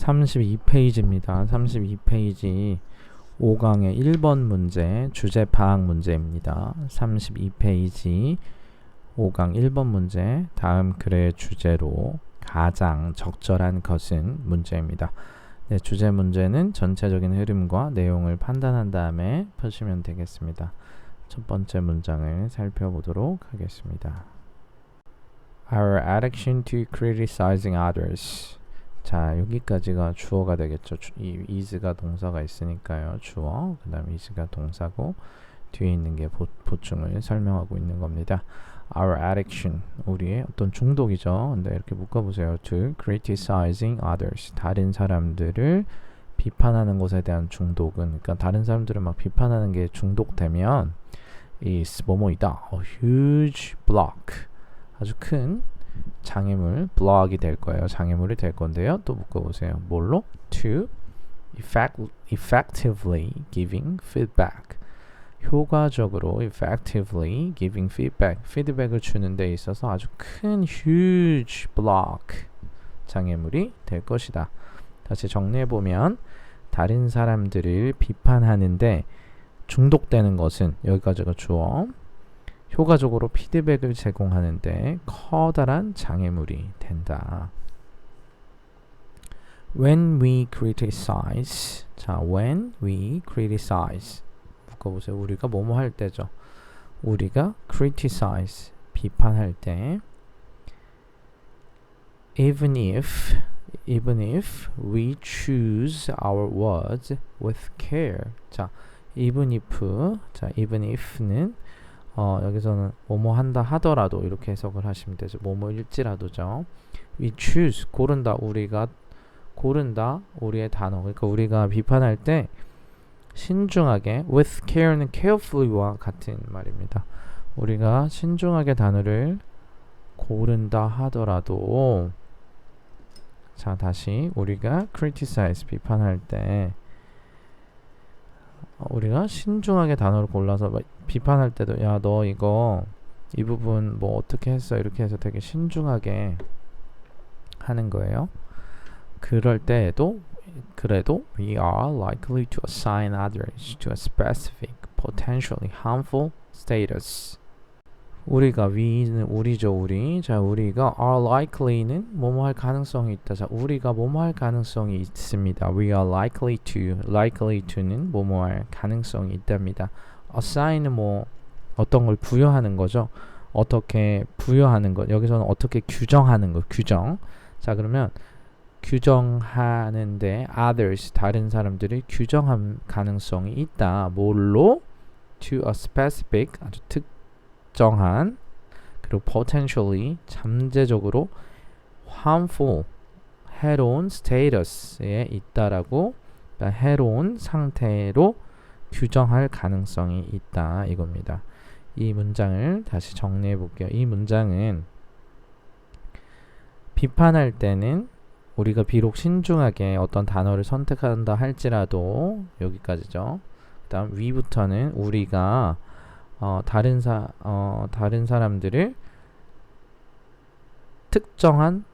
32페이지입니다. 32페이지 5강의 1번 문제, 주제 파악 문제입니다. 32페이지 5강 1번 문제, 다음 글의 주제로 가장 적절한 것은 문제입니다. 네, 주제 문제는 전체적인 흐름과 내용을 판단한 다음에 펴시면 되겠습니다. 첫 번째 문장을 살펴보도록 하겠습니다. Our addiction to criticizing others. 자, 여기까지가 주어가 되겠죠. 이 is가 동사가 있으니까요. 주어, 그 다음에 is가 동사고 뒤에 있는 게 보충을 설명하고 있는 겁니다. Our addiction, 우리의 어떤 중독이죠. 근데 이렇게 묶어보세요. To criticizing others, 다른 사람들을 비판하는 것에 대한 중독은, 그러니까 다른 사람들을 막 비판하는 게 중독되면 is 뭐뭐이다. A huge block, 아주 큰 장애물, block이 될 거예요. 장애물이 될 건데요. 또 묶어보세요. 뭘로? To effectively giving feedback, 효과적으로 effectively giving feedback, 피드백을 주는 데 있어서 아주 큰 huge block, 장애물이 될 것이다. 다시 정리해보면 다른 사람들을 비판하는데 중독되는 것은, 여기까지가 주어, 효과적으로 피드백을 제공하는데 커다란 장애물이 된다. When we criticize, 자, when we criticize, 묶어보세요. 우리가 뭐뭐 할 때죠. 우리가 criticize, 비판할 때 even if we choose our words with care. 자, even if는 여기서는 뭐뭐 한다 하더라도 이렇게 해석을 하시면 되죠. 뭐뭐일지라도죠. We choose, 고른다, 우리가 고른다, 우리의 단어. 그러니까 우리가 비판할 때 신중하게, with care는 carefully와 같은 말입니다. 우리가 신중하게 단어를 고른다 하더라도, 자, 다시 우리가 criticize, 비판할 때 우리가 신중하게 단어를 골라서 비판할 때도, 야, 너 이거 이 부분 뭐 어떻게 했어, 이렇게 해서 되게 신중하게 하는 거예요. 그럴 때에도 그래도 we are likely to assign others to a specific potentially harmful status. 우리가, we는 우리죠, 우리. 자, 우리가 are likely는 뭐뭐 할 가능성이 있다. 자, 우리가 뭐뭐 할 가능성이 있습니다. We are likely to는 뭐뭐 할 가능성이 있답니다. assign은 뭐 어떤 걸 부여하는 거죠. 어떻게 부여하는 것. 여기서는 어떻게 규정하는 것, 규정. 자, 그러면 규정하는데 others, 다른 사람들이 규정할 가능성이 있다. 뭘로? To a specific, 아주 특정한, 그리고 potentially, 잠재적으로 harmful, 해로운 status에 있다라고, 그러니까 해로운 상태로 규정할 가능성이 있다, 이겁니다. 이 문장을 다시 정리해 볼게요. 이 문장은 비판할 때는 우리가 비록 신중하게 어떤 단어를 선택한다 할지라도, 여기까지죠. 그 다음 위부터는 우리가 다른 사람들을 특정한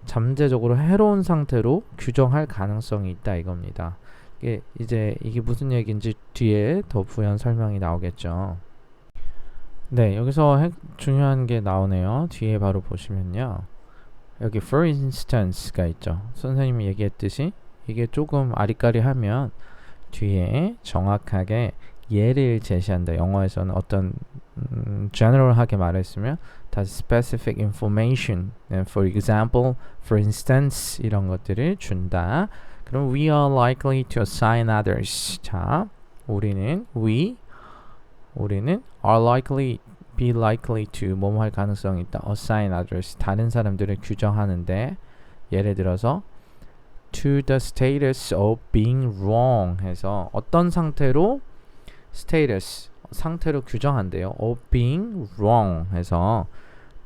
잠재적으로 해로운 상태로 규정할 가능성이 있다, 이겁니다. 이게 무슨 얘기인지 뒤에 더 부연 설명이 나오겠죠. 네, 여기서 중요한 게 나오네요. 뒤에 바로 보시면요. 여기 for instance가 있죠. 선생님이 얘기했듯이 이게 조금 아리까리하면 뒤에 정확하게 예를 제시한다. 영어에서는 어떤 general하게 말했으면 다시 specific information, for example, for instance, 이런 것들을 준다. 그럼 we are likely to assign others. 자, 우리는 are likely, be likely to 뭐뭐 할 가능성이 있다. assign others, 다른 사람들을 규정하는데, 예를 들어서 to the status of being wrong 해서 어떤 상태로 status, 상태로 규정한대요. of being wrong 해서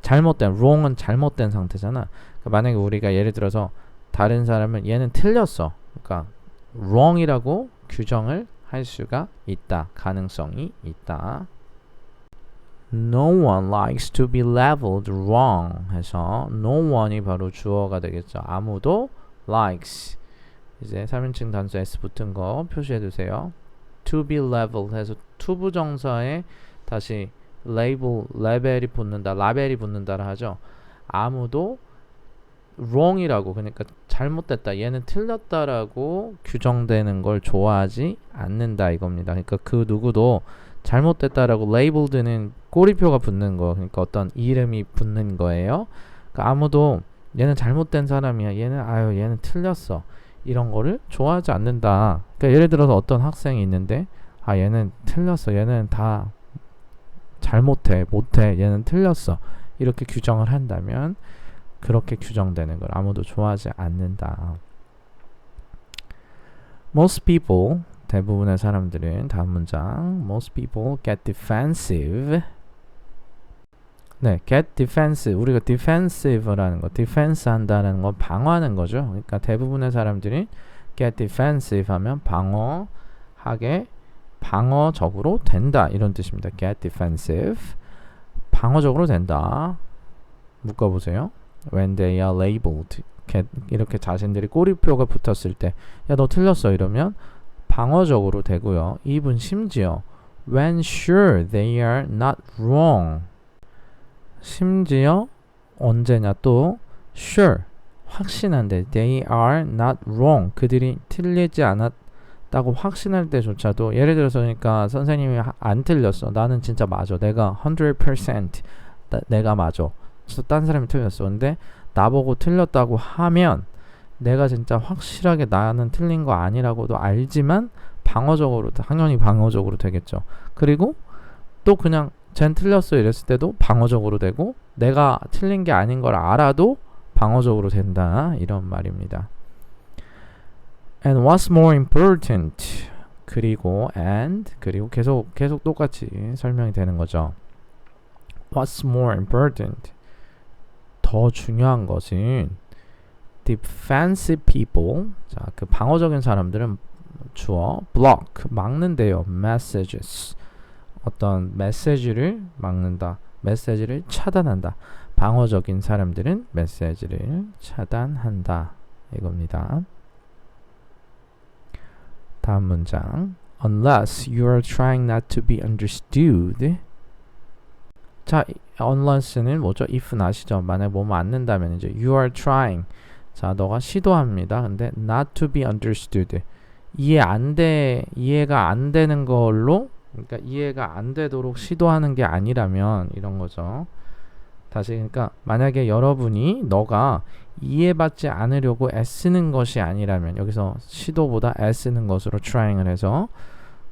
잘못된, wrong은 잘못된 상태잖아. 그러니까 만약에 우리가 예를 들어서 다른 사람은 얘는 틀렸어, 그러니까 wrong이라고 규정을 할 수가 있다, 가능성이 있다. No one likes to be labeled wrong 해서 no one이 바로 주어가 되겠죠. 아무도 likes, 이제 3인칭 단수 s 붙은 거 표시해 두세요. to be level 해서 to 부정사에 다시 label, 레벨이 붙는다, 라벨이 붙는다라 하죠. 아무도 wrong이라고, 그러니까 잘못됐다, 얘는 틀렸다라고 규정되는 걸 좋아하지 않는다 이겁니다. 그러니까 그 누구도 잘못됐다라고 레이블드는 꼬리표가 붙는 거, 그러니까 어떤 이름이 붙는 거예요. 그러니까 아무도 얘는 잘못된 사람이야, 얘는 틀렸어, 이런 거를 좋아하지 않는다. 그러니까 예를 들어서 어떤 학생이 있는데 얘는 틀렸어, 얘는 다 잘못해, 못해, 얘는 틀렸어, 이렇게 규정을 한다면 그렇게 규정되는 걸 아무도 좋아하지 않는다. Most people, 대부분의 사람들은, 다음 문장, most people get defensive. 네, get defensive. 우리가 defensive라는 거, defense 한다는 건 방어하는 거죠. 그러니까 대부분의 사람들이 get defensive 하면 방어적으로 된다, 이런 뜻입니다. get defensive. 방어적으로 된다. 묶어보세요. When they are labeled. 이렇게 자신들이 꼬리표가 붙었을 때, 야, 너 틀렸어, 이러면 방어적으로 되고요. even 심지어 when sure they are not wrong. 심지어 언제냐, 또 sure, 확신한데, they are not wrong, 그들이 틀리지 않았다고 확신할 때조차도, 예를 들어서 그러니까 선생님이 안 틀렸어, 나는 진짜 맞아, 내가 100% 내가 맞아, 딴 사람이 틀렸어, 근데 나보고 틀렸다고 하면 내가 진짜 확실하게 나는 틀린 거 아니라고도 알지만 방어적으로, 당연히 방어적으로 되겠죠. 그리고 또 그냥 쟨 틀렸어 이랬을 때도 방어적으로 되고, 내가 틀린 게 아닌 걸 알아도 방어적으로 된다, 이런 말입니다. And what's more important, 그리고 계속 똑같이 설명이 되는 거죠. What's more important, 더 중요한 것은 defensive people, 자, 그 방어적인 사람들은 주어 block, 막는데요. messages, 어떤 메시지를 막는다, 메시지를 차단한다. 방어적인 사람들은 메시지를 차단한다, 이겁니다. 다음 문장, unless you are trying not to be understood. 자, unless는 뭐죠? if는 아시죠? 만약 뭐뭐 안 된다면 이제 you are trying, 자, 너가 시도합니다. 근데 not to be understood, 이해가 안 되는 걸로, 그러니까 이해가 안 되도록 시도하는 게 아니라면, 이런 거죠. 다시, 그러니까 만약에 여러분이 너가 이해받지 않으려고 애쓰는 것이 아니라면, 여기서 시도보다 애쓰는 것으로 trying을 해서,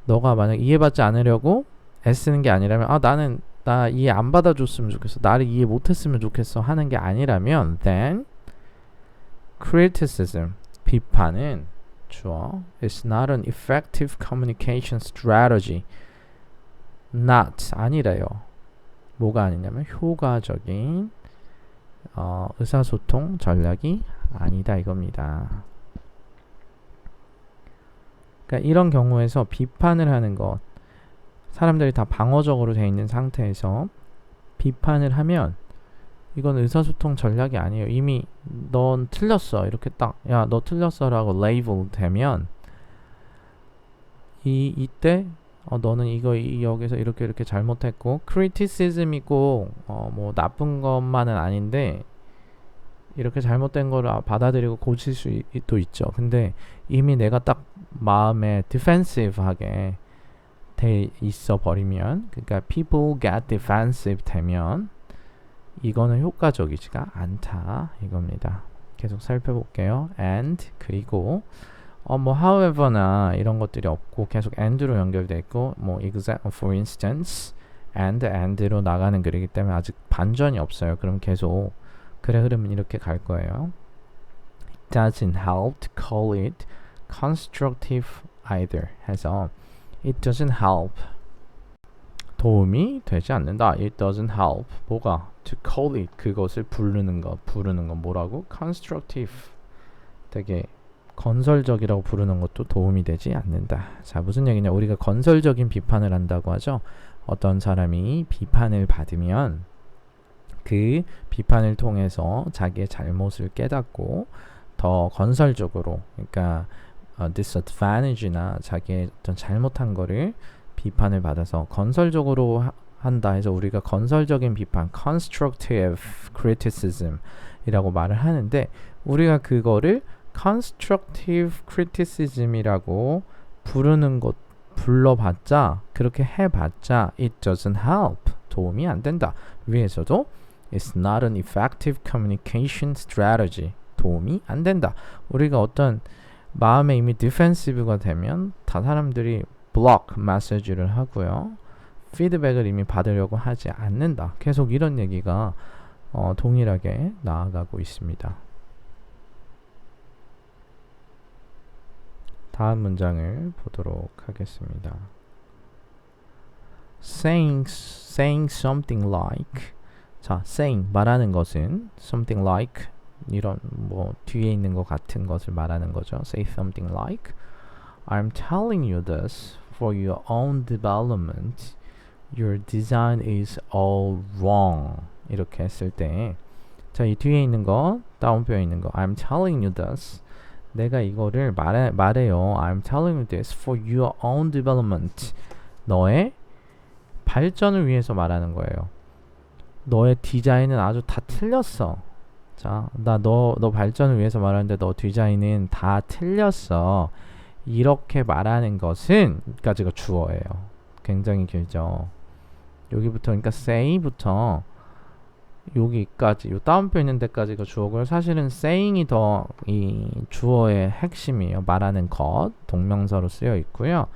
너가 만약 이해받지 않으려고 애쓰는 게 아니라면, 나 이해 안 받아줬으면 좋겠어, 나를 이해 못했으면 좋겠어 하는 게 아니라면, then criticism, 비판은 주어 is not an effective communication strategy. not, 아니래요. 뭐가 아니냐면 효과적인 의사소통 전략이 아니다, 이겁니다. 그러니까 이런 경우에서 비판을 하는 것, 사람들이 다 방어적으로 되어 있는 상태에서 비판을 하면 이건 의사소통 전략이 아니에요. 이미 넌 틀렸어, 이렇게 딱, 야, 너 틀렸어 라고 레이블 되면, 이때 너는 여기서 이렇게 잘못했고, criticism이고 뭐 나쁜 것만은 아닌데 이렇게 잘못된 거를 받아들이고 고칠 수도 있죠. 근데 이미 내가 딱 마음에 defensive하게 돼 있어 버리면, 그러니까 people get defensive 되면 이거는 효과적이지가 않다, 이겁니다. 계속 살펴볼게요. and, 그리고 뭐 however나 이런 것들이 없고 계속 and로 연결돼 있고, 뭐 for instance, and로 나가는 글이기 때문에 아직 반전이 없어요. 그럼 계속 글의 흐름은 이렇게 갈 거예요. It doesn't help to call it constructive either 해서 it doesn't help, 도움이 되지 않는다. It doesn't help, 뭐가? to call it, 그것을 부르는 건 뭐라고? constructive, 되게 건설적이라고 부르는 것도 도움이 되지 않는다. 자, 무슨 얘기냐? 우리가 건설적인 비판을 한다고 하죠. 어떤 사람이 비판을 받으면 그 비판을 통해서 자기의 잘못을 깨닫고 더 건설적으로, 그러니까 disadvantage나 자기의 어떤 잘못한 거를 비판을 받아서 건설적으로 한다 해서 우리가 건설적인 비판, constructive criticism 이라고 말을 하는데, 우리가 그거를 constructive criticism이라고 부르는 것, 불러봤자, 그렇게 해봤자 it doesn't help, 도움이 안 된다. 위에서도 it's not an effective communication strategy, 도움이 안 된다. 우리가 어떤 마음에 이미 디펜시브가 되면 다 사람들이 block 메시지를 하고요, 피드백을 이미 받으려고 하지 않는다. 계속 이런 얘기가 동일하게 나아가고 있습니다. 다음 문장을 보도록 하겠습니다. saying something like, 자, saying 말하는 것은 something like 이런 뭐 뒤에 있는 것 같은 것을 말하는 거죠. say something like I'm telling you this for your own development. Your design is all wrong. 이렇게 했을 때, 자, 이 뒤에 있는 거, 다운표에 있는 거, I'm telling you this, 내가 이거를 말해요. I'm telling you this for your own development. 너의 발전을 위해서 말하는 거예요. 너의 디자인은 아주 다 틀렸어. 자, 너 발전을 위해서 말하는데 너 디자인은 다 틀렸어. 이렇게 말하는 것은, 까지가 주어예요. 굉장히 길죠. 여기부터, 그러니까 say부터 여기까지, 요 다운표 있는 데까지가 주어고요. 사실은 saying이 더 이 주어의 핵심이에요. 말하는 것, 동명사로 쓰여 있고요.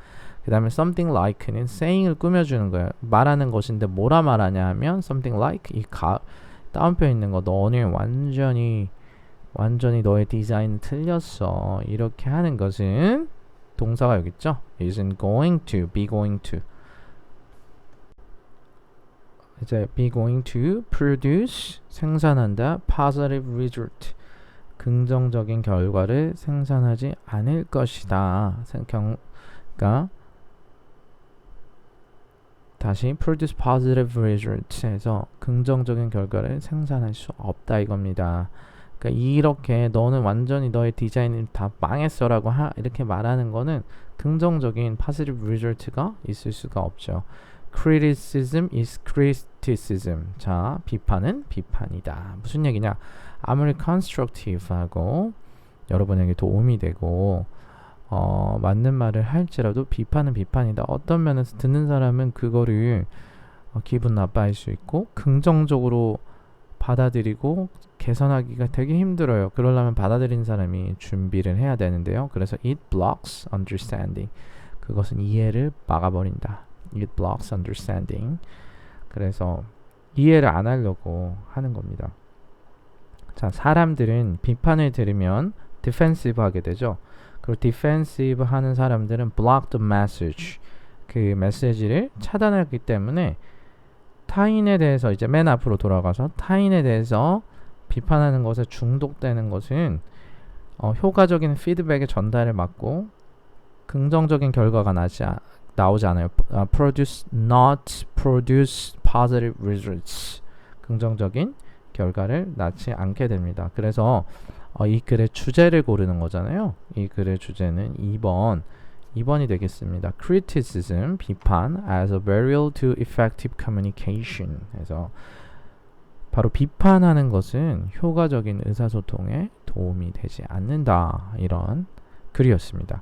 그 다음에 something like는 saying을 꾸며주는 거예요. 말하는 것인데 뭐라 말하냐 하면 something like, 이 다운표 있는 거, 너는 완전히 너의 디자인 틀렸어. 이렇게 하는 것은 동사가 여기 있죠. isn't going to, be going to. 이제 be going to produce, 생산한다, positive result, 긍정적인 결과를 생산하지 않을 것이다. 그러니까 다시 produce positive result 해서 긍정적인 결과를 생산할 수 없다 이겁니다. 그러니까 이렇게 너는 완전히 너의 디자인이 다 망했어 라고 이렇게 말하는 거는 긍정적인 positive result가 있을 수가 없죠. criticism is criticism. 자, 비판은 비판이다. 무슨 얘기냐? 아무리 constructive하고 여러분에게 도움이 되고 맞는 말을 할지라도 비판은 비판이다. 어떤 면에서 듣는 사람은 그거를 기분 나빠할 수 있고 긍정적으로 받아들이고 개선하기가 되게 힘들어요. 그러려면 받아들인 사람이 준비를 해야 되는데요. 그래서 it blocks understanding. 그것은 이해를 막아버린다. It blocks understanding. 그래서 이해를 안 하려고 하는 겁니다. 자, 사람들은 비판을 들으면 defensive 하게 되죠. 그리고 defensive 하는 사람들은 block the message. 그 메시지를 차단하기 때문에 타인에 대해서, 이제 맨 앞으로 돌아가서 타인에 대해서 비판하는 것에 중독되는 것은 효과적인 피드백의 전달을 막고 긍정적인 결과가 나오지 않아요. not produce positive results. 긍정적인 결과를 낳지 않게 됩니다. 그래서 이 글의 주제를 고르는 거잖아요. 이 글의 주제는 2번이 되겠습니다. criticism, 비판 as a barrier to effective communication. 그래서 바로 비판하는 것은 효과적인 의사소통에 도움이 되지 않는다. 이런 글이었습니다.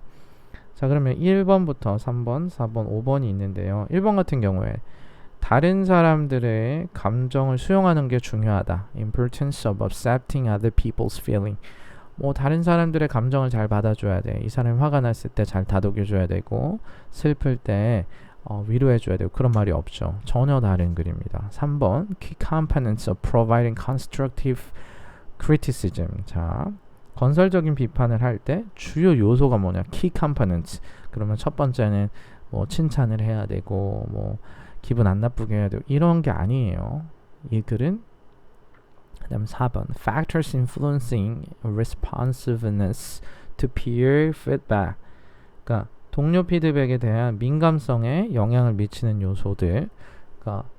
자, 그러면 1번부터 3번, 4번, 5번이 있는데요. 1번 같은 경우에 다른 사람들의 감정을 수용하는 게 중요하다. Importance of accepting other people's feeling. 뭐 다른 사람들의 감정을 잘 받아줘야 돼. 이 사람이 화가 났을 때 잘 다독여줘야 되고 슬플 때 위로해줘야 되고 그런 말이 없죠. 전혀 다른 글입니다. 3번 Key components of providing constructive criticism. 자, 건설적인 비판을 할 때 주요 요소가 뭐냐? Key components. 그러면 첫 번째는 뭐 칭찬을 해야 되고 뭐 기분 안 나쁘게 해야 되고 이런 게 아니에요. 이 글은 그다음 4번 Factors influencing responsiveness to peer feedback. 그러니까 동료 피드백에 대한 민감성에 영향을 미치는 요소들. 그러니까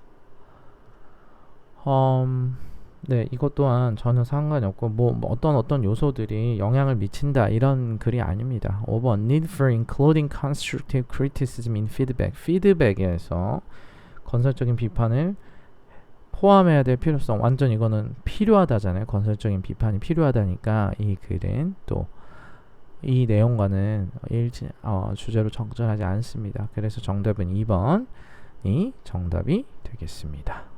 네, 이것 또한 전혀 상관이 없고 뭐 어떤 요소들이 영향을 미친다 이런 글이 아닙니다. 5번 Need for including constructive criticism in feedback. 피드백에서 건설적인 비판을 포함해야 될 필요성. 완전 이거는 필요하다잖아요. 건설적인 비판이 필요하다니까 이 글은 또 이 내용과는 주제로 적절하지 않습니다. 그래서 정답은 2번이 정답이 되겠습니다.